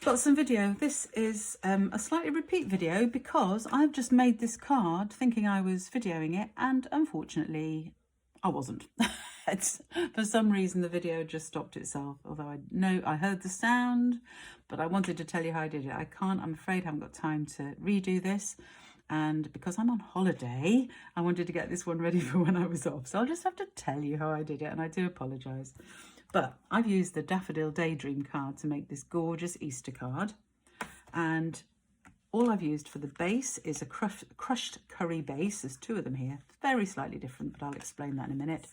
Got some video. This is a slightly repeat video because I've just made this card thinking I was videoing it, and unfortunately I wasn't. It's, for some reason the video just stopped itself, although I know I heard the sound, but I wanted to tell you how I did it. I'm afraid I haven't got time to redo this, and because I'm on holiday I wanted to get this one ready for when I was off, so I'll just have to tell you how I did it, and I do apologise. But I've used the Daffodil Daydream card to make this gorgeous Easter card. And all I've used for the base is a crushed curry base. There's two of them here. Very slightly different, but I'll explain that in a minute.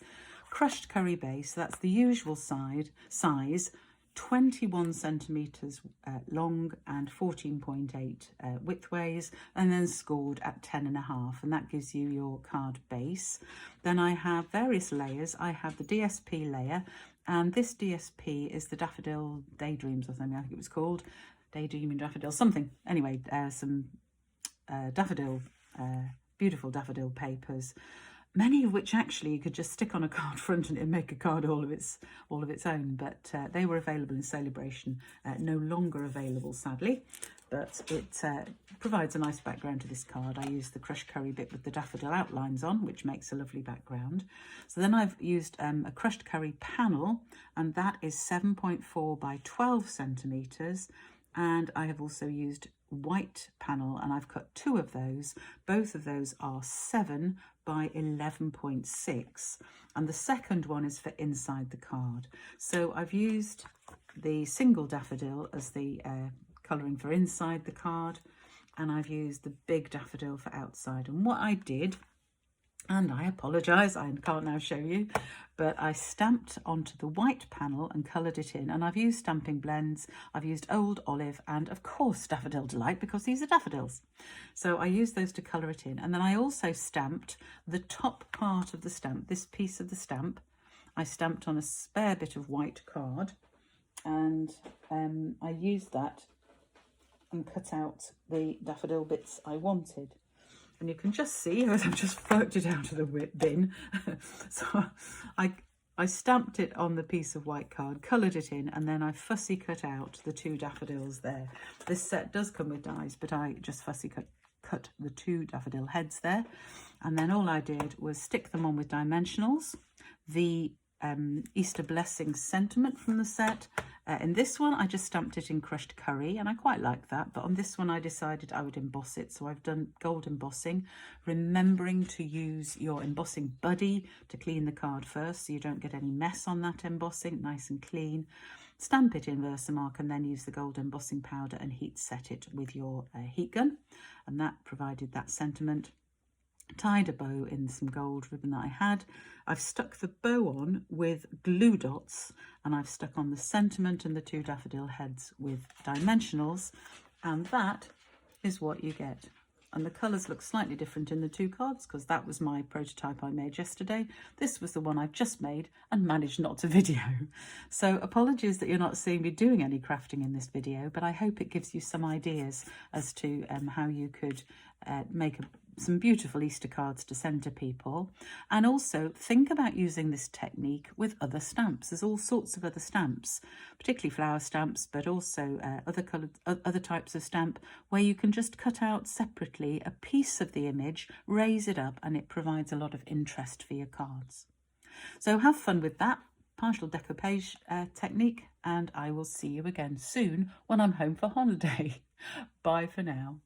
Crushed curry base, that's the usual size, 21 centimetres long and 14.8 widthways, and then scored at 10.5, and that gives you your card base. Then I have various layers. I have the DSP layer, and this DSP is the Daffodil Daydreams or something, I think it was called. Daydreaming Daffodil, something. Anyway, some daffodil, beautiful daffodil papers, many of which actually you could just stick on a card front and it'd make a card all of its own. But they were available in Celebration, no longer available sadly, but it provides a nice background to this card. I used the crushed curry bit with the daffodil outlines on, which makes a lovely background. So then I've used a crushed curry panel, and that is 7.4 by 12 centimetres. And I have also used white panel, and I've cut two of those. Both of those are 7 by 11.6, and the second one is for inside the card. So I've used the single daffodil as the colouring for inside the card, and I've used the big daffodil for outside. And what I did, and I apologise, I can't now show you, but I stamped onto the white panel and coloured it in, and I've used stamping blends. I've used Old Olive and of course Daffodil Delight, because these are daffodils. So I used those to colour it in, and then I also stamped the top part of the stamp, this piece of the stamp. I stamped on a spare bit of white card, and I used that and cut out the daffodil bits I wanted. And you can just see as I've just worked it out of the bin. So I stamped it on the piece of white card, coloured it in, and then I fussy cut out the two daffodils there. This set does come with dies, but I just fussy cut the two daffodil heads there. And then all I did was stick them on with dimensionals. The Easter Blessing sentiment from the set. In this one, I just stamped it in crushed curry, and I quite like that. But on this one, I decided I would emboss it. So I've done gold embossing, remembering to use your embossing buddy to clean the card first, so you don't get any mess on that embossing, nice and clean. Stamp it in Versamark, and then use the gold embossing powder and heat set it with your heat gun. And that provided that sentiment. Tied a bow in some gold ribbon that I had. I've stuck the bow on with glue dots, and I've stuck on the sentiment and the two daffodil heads with dimensionals, and that is what you get. And the colours look slightly different in the two cards because that was my prototype I made yesterday. This was the one I've just made and managed not to video. So apologies that you're not seeing me doing any crafting in this video, but I hope it gives you some ideas as to how you could make some beautiful Easter cards to send to people. And also think about using this technique with other stamps. There's all sorts of other stamps, particularly flower stamps, but also other types of stamp where you can just cut out separately a piece of the image, raise it up, and it provides a lot of interest for your cards. So have fun with that partial decoupage technique, and I will see you again soon when I'm home for holiday. Bye for now.